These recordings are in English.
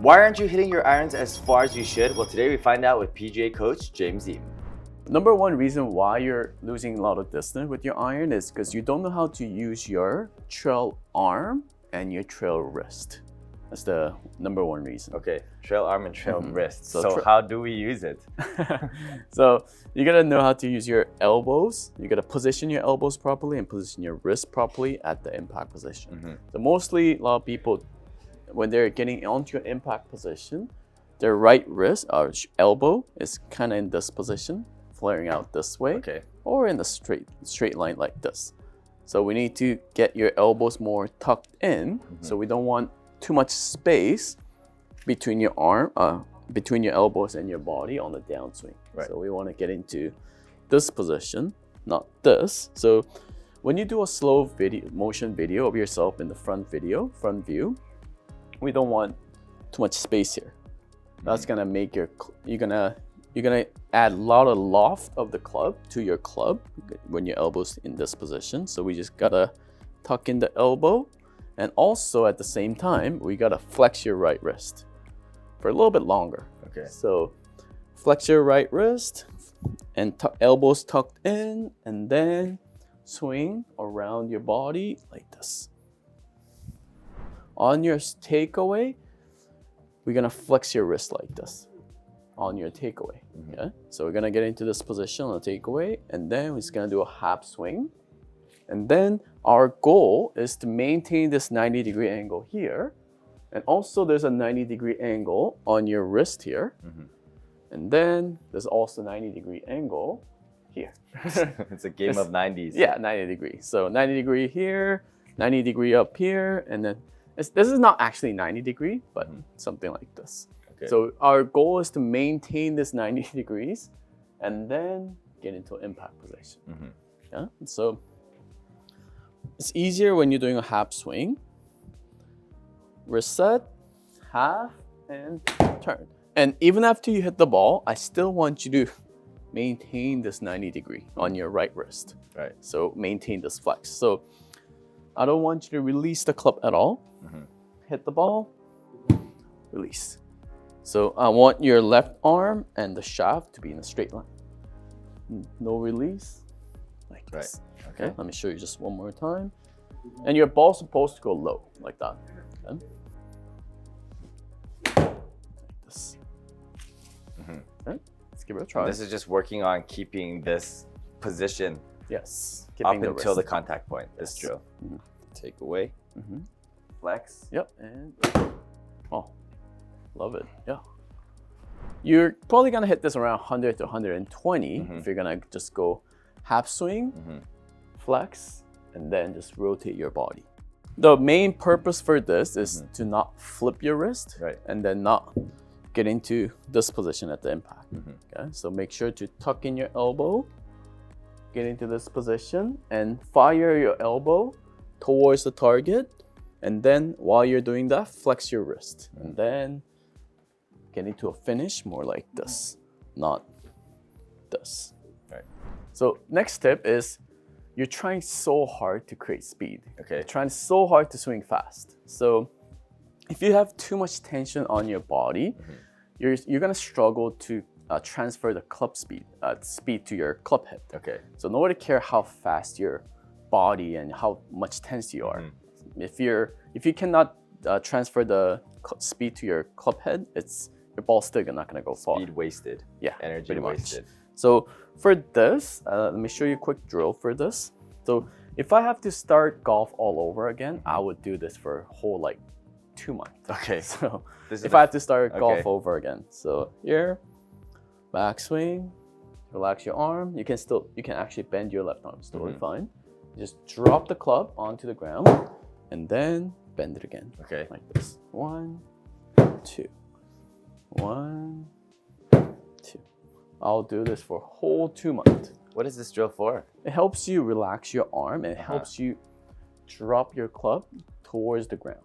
Why aren't you hitting your irons as far as you should? Well, today we find out with PGA Coach James Yim. Number one reason why you're losing a lot of distance with your iron is because you don't know how to use your trail arm and your trail wrist. That's the number one reason. Okay, trail arm and trail wrist. So how do we use it? So you gotta know how to use your elbows. You gotta position your elbows properly and position your wrist properly at the impact position. So mostly a lot of people, when they're getting onto your impact position, their right wrist or elbow is kind of in this position, flaring out this way, or in the straight line like this. So we need to get your elbows more tucked in, so we don't want too much space between your between your elbows and your body on the downswing. So we want to get into this position, not this. So when you do a slow motion video of yourself in the front view, we don't want too much space here. That's gonna make you're gonna add a lot of loft of the club to your club when your elbow's in this position. So we just gotta tuck in the elbow, and also at the same time we gotta flex your right wrist for a little bit longer. So flex your right wrist and elbows tucked in, and then swing around your body like this. On your takeaway, we're gonna flex your wrist like this on your takeaway. So we're gonna get into this position on the takeaway, and then we're just gonna do a half swing. And then our goal is to maintain this 90-degree angle here. And also there's a 90-degree angle on your wrist here. And then there's also a 90-degree angle here. It's a game of 90s. Yeah, 90 degrees. So 90 degree here, 90 degree up here, and then this is not actually 90 degree, but something like this. So our goal is to maintain this 90 degrees and then get into impact position. So it's easier when you're doing a half swing. Reset, half, and turn. And even after you hit the ball, I still want you to maintain this 90 degree on your right wrist. So maintain this flex. So I don't want you to release the club at all. Hit the ball, release. So I want your left arm and the shaft to be in a straight line. No release, like this. Let me show you just one more time. And your ball's supposed to go low, like that. Like this. Let's give it a try. This is just working on keeping this position up until the contact point. This drill. Take away. Flex. And love it. You're probably gonna hit this around 100 to 120 if you're gonna just go half swing, flex, and then just rotate your body. The main purpose for this is to not flip your wrist and then not get into this position at the impact. So make sure to tuck in your elbow, get into this position, and fire your elbow towards the target. And then while you're doing that, flex your wrist. And then get into a finish more like this, not this. So next tip is you're trying so hard to create speed. You're trying so hard to swing fast. So if you have too much tension on your body, you're gonna struggle to transfer the club speed to your club head. So nobody cares how fast your body and how much tense you are. If you cannot transfer the speed to your club head, your ball's still not gonna go far. Speed wasted. Energy wasted. So for this, let me show you a quick drill for this. So if I have to start golf all over again, I would do this for a whole 2 months. So if I have to start golf over again, so here, backswing, relax your arm. You can actually bend your left arm. It's totally fine. Just drop the club onto the ground and then bend it again. Like this. 1, 2. 1, 2. I'll do this for a whole 2 months. What is this drill for? It helps you relax your arm, and it helps you drop your club towards the ground.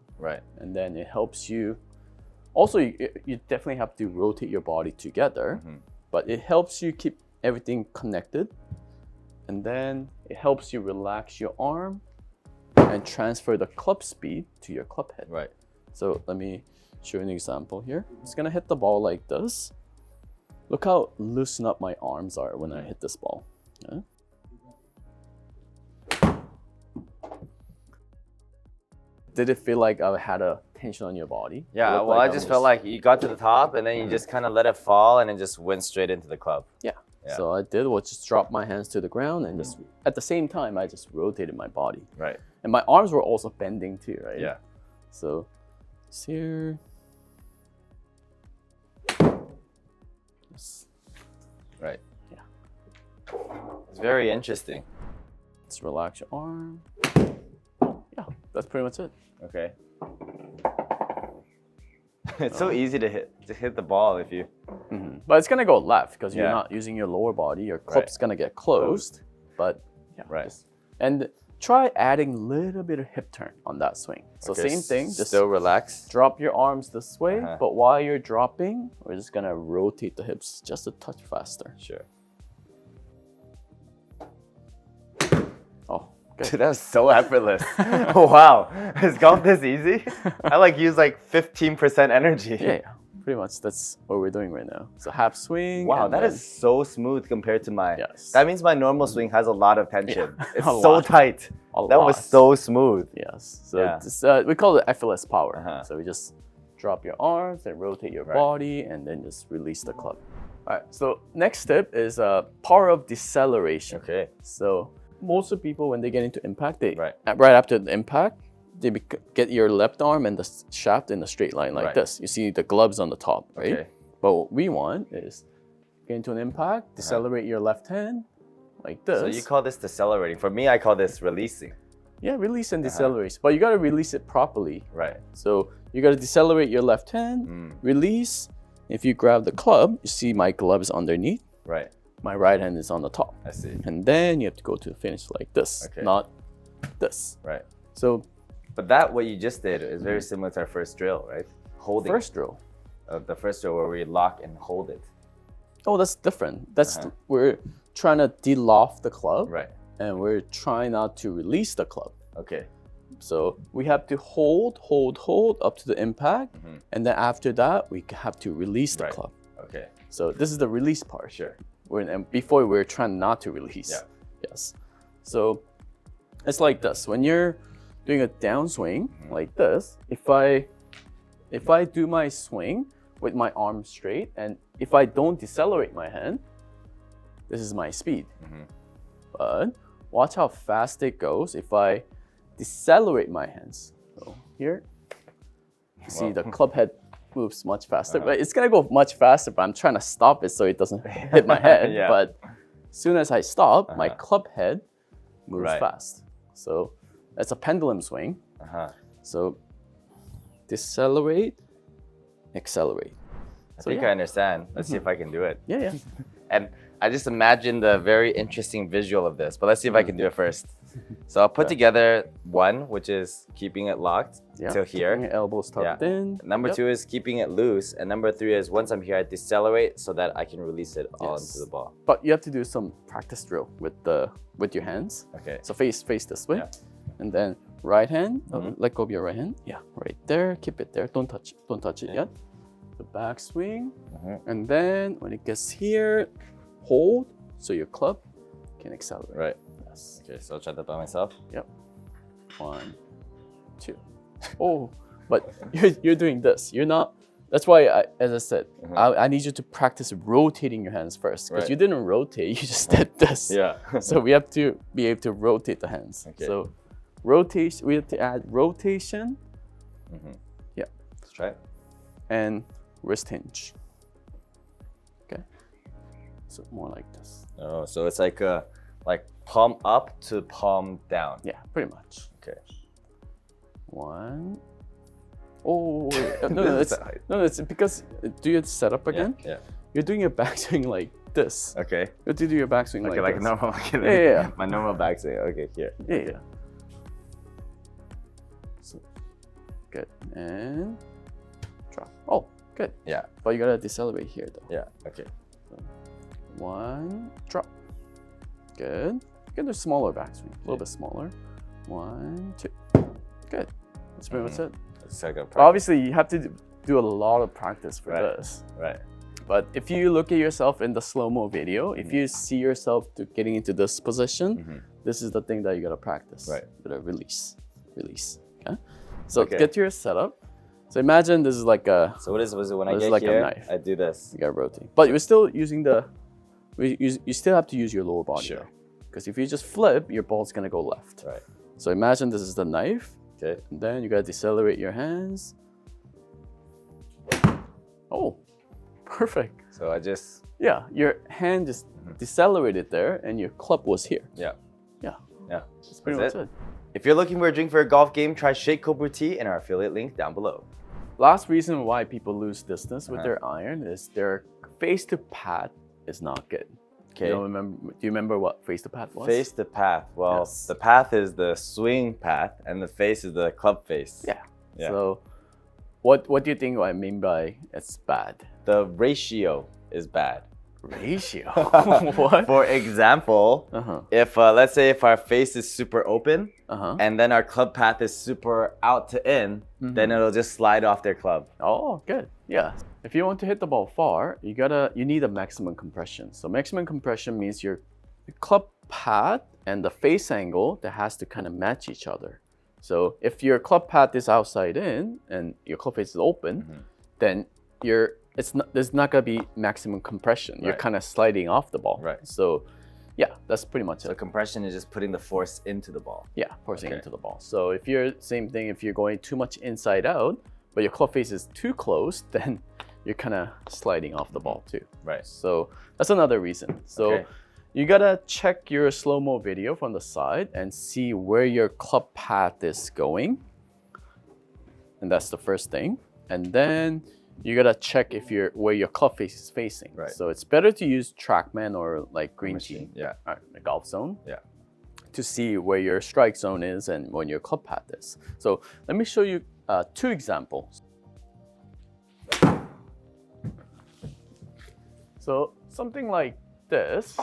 And then it helps you. Also, you definitely have to rotate your body together, but it helps you keep everything connected. And then it helps you relax your arm and transfer the club speed to your club head. Right. So let me show you an example here. It's gonna hit the ball like this. Look how loosened up my arms are when I hit this ball. Okay? Did it feel like I had a tension on your body? Yeah, well, I just felt like you got to the top and then you just kind of let it fall and it just went straight into the club. Yeah. So I did was just drop my hands to the ground and just at the same time I just rotated my body. Right. And my arms were also bending too, right? Yeah. So it's here. Right. Yeah. It's very interesting. Just relax your arm. Yeah, that's pretty much it. Okay. It's so easy to hit the ball if you. But it's gonna go left because you're not using your lower body. Your club's gonna get closed. But yeah. Right. And try adding a little bit of hip turn on that swing. So same thing. Just still relax. Drop your arms this way, but while you're dropping, we're just gonna rotate the hips just a touch faster. Sure. Oh, good. Dude, that was so effortless. Wow. Is golf this easy? I like use like 15% energy. Yeah, pretty much. That's what we're doing right now. So half swing. Wow, that is so smooth compared to my. Yes. That means my normal swing has a lot of tension. Yeah. It's so tight. That was so smooth. Yes. So just, we call it effortless power. So we just drop your arms and rotate your body and then just release the club. All right. So next tip is power of deceleration. Okay. So most of the people when they get into impact, they right after the impact, they get your left arm and the shaft in a straight line like this. You see the gloves on the top, right? Okay. But what we want is get into an impact, decelerate your left hand like this. So you call this decelerating. For me, I call this releasing. Yeah, release and decelerate. But you got to release it properly. Right. So you got to decelerate your left hand, release. If you grab the club, you see my gloves underneath. Right. My right hand is on the top. I see. And then you have to go to the finish like this, not this. Right. So. But what you just did is very similar to our first drill, right? Holding. First drill. The first drill where we lock and hold it. Oh, that's different. That's we're trying to de-loft the club. Right. And we're trying not to release the club. Okay. So we have to hold up to the impact. And then after that, we have to release the club. Okay. So this is the release part. Sure. And before we're trying not to release. Yeah. Yes. So it's like this. When you're doing a downswing like this, if I do my swing with my arm straight, and if I don't decelerate my hand, this is my speed. But watch how fast it goes if I decelerate my hands. So here, you see the club head moves much faster, but it's gonna go much faster, but I'm trying to stop it so it doesn't hit my head. But as soon as I stop, my club head moves fast. So that's a pendulum swing. So decelerate, accelerate. I think I understand. Let's see if I can do it. Yeah. And I just imagined a very interesting visual of this, but let's see if I can do it first. So I'll put together one, which is keeping it locked till here. Keeping your elbows tucked in. Number two is keeping it loose. And number three is once I'm here, I decelerate so that I can release it all into the ball. But you have to do some practice drill with your hands. Okay. So face this way. And then right hand, let go of your right hand. Yeah, right there. Keep it there. Don't touch it yet. The back swing. And then when it gets here, hold so your club can accelerate. Right. Yes. Okay, so I'll try that by myself. Yep. 1, 2. Oh, but you're doing this. You're not. That's why, as I said, I need you to practice rotating your hands first because you didn't rotate. You just did this. Yeah. So we have to be able to rotate the hands. Okay. So rotation. We have to add rotation. Yeah. Let's try it. And wrist hinge. Okay. So more like this. Oh, so it's like palm up to palm down. Yeah, pretty much. Okay. 1. Oh, no, it's because do your setup again? Yeah. You're doing your backswing like this. Okay. You have to do your backswing like this. Normal. Yeah. My normal backswing. Okay, here. Yeah. So, good. And drop. Oh, good. Yeah. But you gotta decelerate here though. Yeah. Okay. So, 1, drop. Good. Get a smaller backswing. A little bit smaller. 1, 2. Good. That's pretty much it. Obviously, you do a lot of practice for this. Right. But if you look at yourself in the slow-mo video, if you see yourself getting into this position, this is the thing that you gotta practice. Right. You gotta release. Okay. So get to your setup. So imagine this is like a. So what is it when I get like here? A knife. I do this. You gotta rotate, but you're still using you still have to use your lower body. Sure. Because if you just flip, your ball's gonna go left. Right. So imagine this is the knife. Okay. And then you gotta decelerate your hands. Oh, perfect. So I just. Yeah, your hand just decelerated there, and your club was here. Yeah. Yeah. Yeah. That's pretty much it. If you're looking for a drink for a golf game, try Shake Cobra Tea in our affiliate link down below. Last reason why people lose distance with their iron is their face to pad is not good. Okay. Do you remember what face to path was? Face to path. Well, the path is the swing path, and the face is the club face. Yeah. So, what do you think I mean by it's bad? The ratio is bad. Ratio. What? For example, if let's say if our face is super open, and then our club path is super out to in, then it'll just slide off their club. Oh, good. Yeah. If you want to hit the ball far, you need a maximum compression. So maximum compression means your club path and the face angle that has to kind of match each other. So if your club path is outside in and your club face is open, then there's not gonna be maximum compression. You're kind of sliding off the ball. Right. So yeah, that's pretty much it. So compression is just putting the force into the ball. Yeah, forcing into the ball. So if you're same thing, if you're going too much inside out, but your club face is too close, then you're kind of sliding off the ball too. Right. So that's another reason. So you gotta check your slow-mo video from the side and see where your club path is going. And that's the first thing. And then you gotta check where your club face is facing. Right. So it's better to use TrackMan or like Green Tee, the golf zone, to see where your strike zone is and when your club path is. So let me show you 2 examples. So something like this,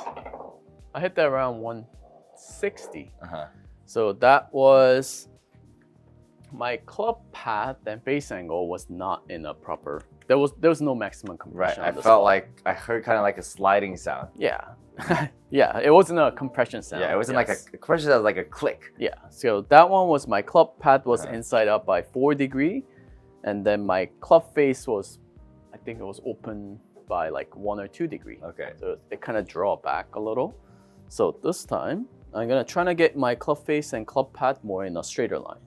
I hit that around 160. So that was my club path and face angle was not in a proper. There was no maximum compression. Right. I felt like I heard kind of like a sliding sound. Yeah. Yeah. It wasn't a compression sound. Yeah. It wasn't like a compression. It was like a click. Yeah. So that one was my club path was inside up by 4 degrees, and then my club face was, I think it was open by like 1 or 2 degrees. Okay. So it kind of draw back a little. So this time I'm gonna try to get my club face and club path more in a straighter line.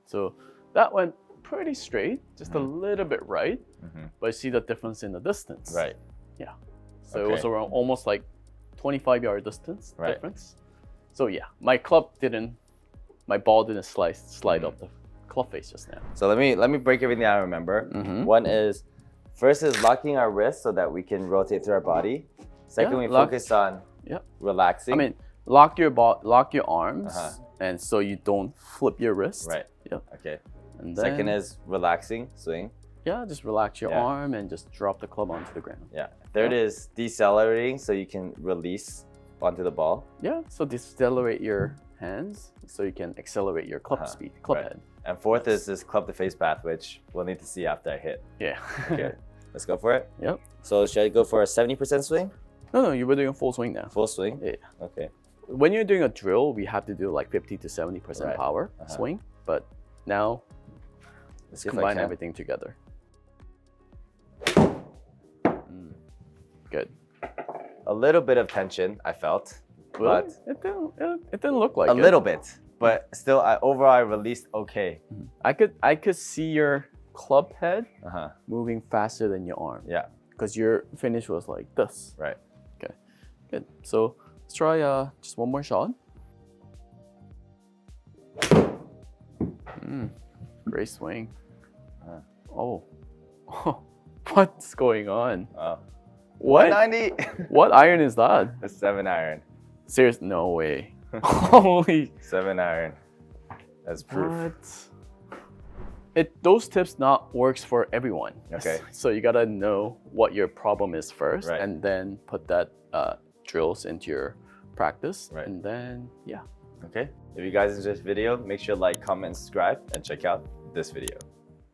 So that went pretty straight, just a little bit right, but you see the difference in the distance. Right. Yeah. So it was around almost like 25-yard distance difference. So yeah, my ball didn't slide up the club face just now. So let me break everything down. Remember, one is first is locking our wrists so that we can rotate through our body. Second, we focus on relaxing. I mean, lock your arms, and so you don't flip your wrist. Right. Yep. Okay. And then, second is relaxing, swing. Yeah, just relax your arm and just drop the club onto the ground. Yeah. Third is decelerating so you can release onto the ball. Yeah. So decelerate your hands so you can accelerate your club speed, club head. And fourth is this club to face path, which we'll need to see after I hit. Yeah. Okay. Let's go for it. Yep. So should I go for a 70% swing? No, you were doing a full swing now. Full swing? Yeah. Okay. When you're doing a drill, we have to do like 50 to 70% power swing, but now let's combine everything together. Good. A little bit of tension I felt, really? but it didn't look like a little bit, but still, overall I released okay. I could see your club head moving faster than your arm. Yeah. Because your finish was like this. Right. Okay. Good. So let's try just one more shot. Great swing. Oh. What's going on? What? 190. What iron is that? A 7-iron. Serious? No way. Holy. 7-iron. That's proof. What? Those tips not works for everyone. Okay. So you gotta know what your problem is first, and then put that drills into your practice, and then yeah. Okay. If you guys enjoyed this video, make sure to like, comment, and subscribe, and check out this video.